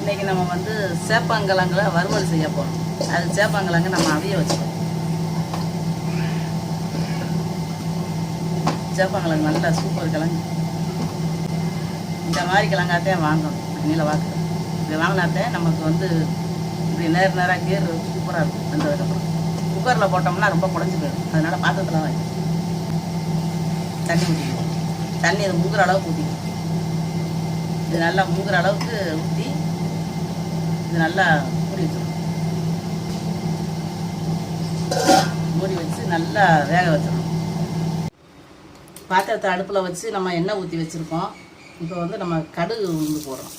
இன்றைக்கி நம்ம வந்து சேப்பங்கிழங்குல வறுவல் செய்ய போகிறோம். அது சேப்பங்கிழங்கு நம்ம அவிய வச்சுக்கோம். சேப்பங்கிழங்கு நல்லா சூப்பர் கிழங்கு. இந்த மாதிரி கிழங்காத்தே வாங்கணும். நீல வாக்கு இப்படி வாங்கினாத்தே நமக்கு வந்து இப்படி நேராக கீர் சூப்பராக இருக்கும். வந்ததுக்கப்புறம் குக்கரில் போட்டோம்னா ரொம்ப குழஞ்சி போயிடும். அதனால் பாத்திரத்தில் வைக்கும். தண்ணி ஊற்றிக்குவோம். தண்ணி அது முங்குற அளவுக்கு ஊற்றிக்குவோம். இது நல்லா முங்குற அளவுக்கு ஊற்றி இது நல்லா மூடி வச்சிடணும். மூடி வச்சு நல்லா வேக வச்சிடணும். பாத்திரத்தை அடுப்பில் வச்சு நம்ம எண்ணெய் ஊற்றி வச்சுருக்கோம். இப்போ வந்து நம்ம கடுகு உளுந்து போடுறோம்.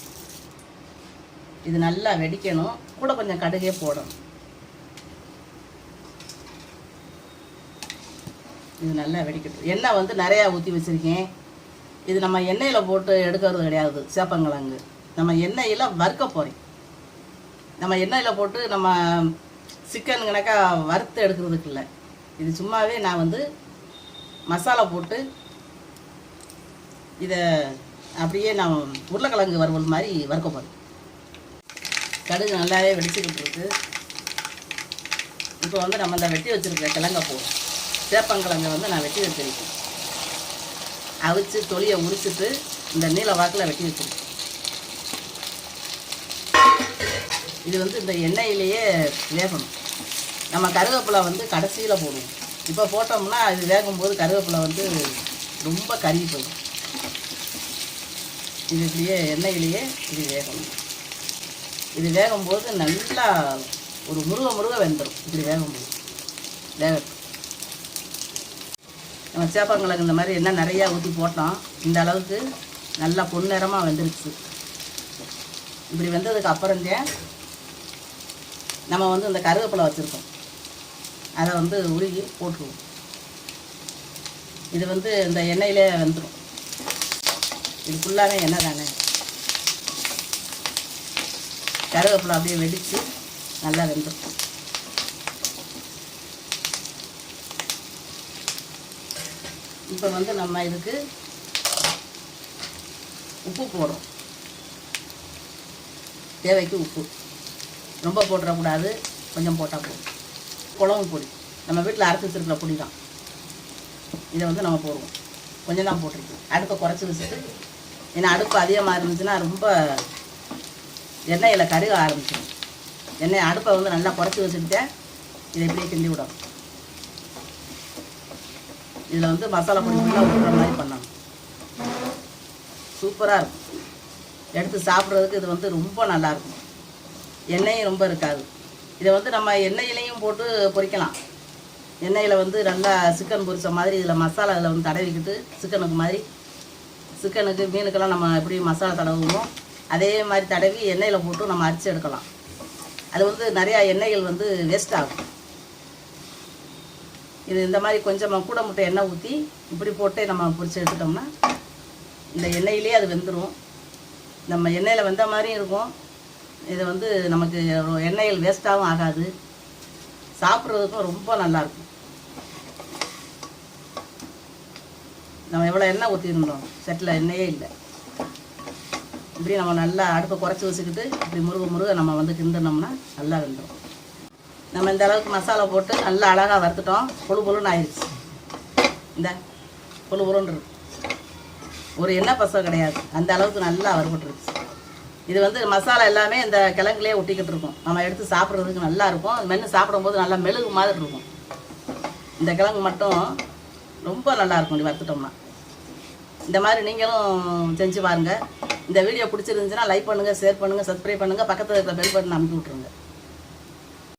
இது நல்லா வெடிக்கணும். கூட கொஞ்சம் கடுகே போடணும். இது நல்லா வெடிக்கட்டும். எண்ணெய் வந்து நிறையா ஊற்றி வச்சுருக்கேன். இது நம்ம எண்ணெயில் போட்டு எடுக்கிறது கிடையாது. சேப்பங்கிழங்கு நம்ம எண்ணெயில் வறுக்க போகிறேன். நம்ம எண்ணெயில் போட்டு நம்ம சிக்கன் கணக்கா வறுத்து எடுக்கிறதுக்கு இல்லை. இது சும்மாவே நான் வந்து மசாலா போட்டு இதை அப்படியே நான் உருளைக்கிழங்கு வறுவல் மாதிரி வறுக்க போகிறேன். கடுகு நல்லாவே வெடிச்சுக்கிட்டு இருக்கு. இப்போ வந்து நம்ம இந்த வெட்டி வச்சுருக்க கிழங்க போடுறோம். சேப்பங்கிழங்கை வந்து நான் வெட்டி வச்சுருக்கேன். அவிச்சு தொலியை உரிச்சிட்டு இந்த நீல வாக்கில் வெட்டி வச்சுருக்கேன். இது வந்து இந்த எண்ணெயிலேயே வேகணும். நம்ம கருவேப்பிலை வந்து கடைசியில் போடுவோம். இப்போ போட்டோம்னா இது வேகும்போது கருவேப்பிலை வந்து ரொம்ப கருகி போயிடும். இது இப்படியே எண்ணெயிலேயே இது வேகணும். இது வேகும்போது நல்லா ஒரு முருக வெந்துடும். இப்படி வேகும்போது வேகட்டும். நம்ம சேப்பங்கிழங்கு இந்த மாதிரி எண்ணெய் நிறையா ஊற்றி போட்டோம். இந்த அளவுக்கு நல்லா பொன்னிறமாக வெந்துருச்சு. இப்படி வெந்ததுக்கு அப்புறந்தேன் நம்ம வந்து இந்த கருவேப்பிலை வச்சுருக்கோம். அதை வந்து உருகி போட்டுருவோம். இது வந்து இந்த எண்ணெயிலே வெந்துடும். இது ஃபுல்லாகவே எண்ணெய் தானே. கருவேப்பிலை அப்படியே வெடித்து நல்லா வெந்துடும். இப்போ வந்து நம்ம இதுக்கு உப்பு போடுறோம். தேவைக்கு உப்பு ரொம்ப போட்டுறக்கூடாது. கொஞ்சம் போட்டால் போதும். குழம்பு பொடி நம்ம வீட்டில் அரைச்சி வச்சுருக்கிற பொடி தான். இதை வந்து நம்ம போடுவோம். கொஞ்சம் தான் போட்டிருக்கோம். அடுப்பை குறைச்சி வச்சுட்டு, ஏன்னா அடுப்பு அதிகமாக இருந்துச்சுன்னா ரொம்ப எண்ணெயில் கருக ஆரம்பிச்சிடும். எண்ணெய் அடுப்பை வந்து நல்லா குறைச்சி வச்சுக்கிட்டே இதை இப்படியே கிண்டி விடணும். இதில் வந்து மசாலா பொடி ஃபுல்லாக விட்டுற மாதிரி பண்ணணும். சூப்பராக இருக்கும். எடுத்து சாப்பிட்றதுக்கு இது வந்து ரொம்ப நல்லாயிருக்கும். எண்ணெயும் ரொம்ப இருக்காது. இதை வந்து நம்ம எண்ணெயிலையும் போட்டு பொரிக்கலாம். எண்ணெயில் வந்து நல்லா சிக்கன் பொரித்த மாதிரி இதில் மசாலா இதில் வந்து தடவிக்கிட்டு சிக்கனுக்கு மாதிரி சிக்கனுக்கு மீனுக்கெல்லாம் நம்ம எப்படி மசாலா தடவுவோமோ அதே மாதிரி தடவி எண்ணெயில் போட்டு நம்ம அரிச்சு எடுக்கலாம். அது வந்து நிறையா எண்ணெய்கள் வந்து வேஸ்ட் ஆகும். இது இந்த மாதிரி கொஞ்சம் கூட முட்டை எண்ணெய் ஊற்றி இப்படி போட்டே நம்ம பொரித்து எடுத்துட்டோம்னா இந்த எண்ணெயிலே அது வெந்துடும். நம்ம எண்ணெயில் வெந்த மாதிரியும் இருக்கும். இது வந்து நமக்கு எண்ணெயில் வேஸ்ட்டாகவும் ஆகாது. சாப்பிட்றதுக்கும் ரொம்ப நல்லாயிருக்கும். நம்ம எவ்வளோ எண்ணெய் ஊற்றிருந்தோம், செட்டில் எண்ணெயே இல்லை. இப்படி நம்ம நல்லா அடுப்பை குறைச்சி வச்சுக்கிட்டு இப்படி முருக நம்ம வந்து கிண்டனோம்னா நல்லா வெந்துடும். நம்ம இந்த அளவுக்கு மசாலா போட்டு நல்லா அழகாக வறுத்துட்டோம். பொழுன்னு ஆயிடுச்சு. இந்த பொழுன்னு இருக்கு. ஒரு எண்ணெய் பசம் கிடையாது. அந்த அளவுக்கு நல்லா வறுபட்டுருச்சு. இது வந்து மசாலா எல்லாமே இந்த கிழங்குலேயே ஒட்டிக்கிட்டு இருக்கும். நம்ம எடுத்து சாப்பிட்றதுக்கு நல்லா இருக்கும். மென்று சாப்பிடும்போது நல்லா மெழுகு மாதிரி இருக்கும். இந்த கிழங்கு மட்டும் ரொம்ப நல்லாயிருக்கும் இப்படி வறுத்துட்டோம்னா. இந்த மாதிரி நீங்களும் செஞ்சு பாருங்கள். இந்த வீடியோ பிடிச்சிருந்துச்சுன்னா லைக் பண்ணுங்கள், ஷேர் பண்ணுங்கள், சப்ஸ்கிரைப் பண்ணுங்கள், பக்கத்தில் இருக்கிற பெல் பட்டன் அமுக்கி விட்ருங்க.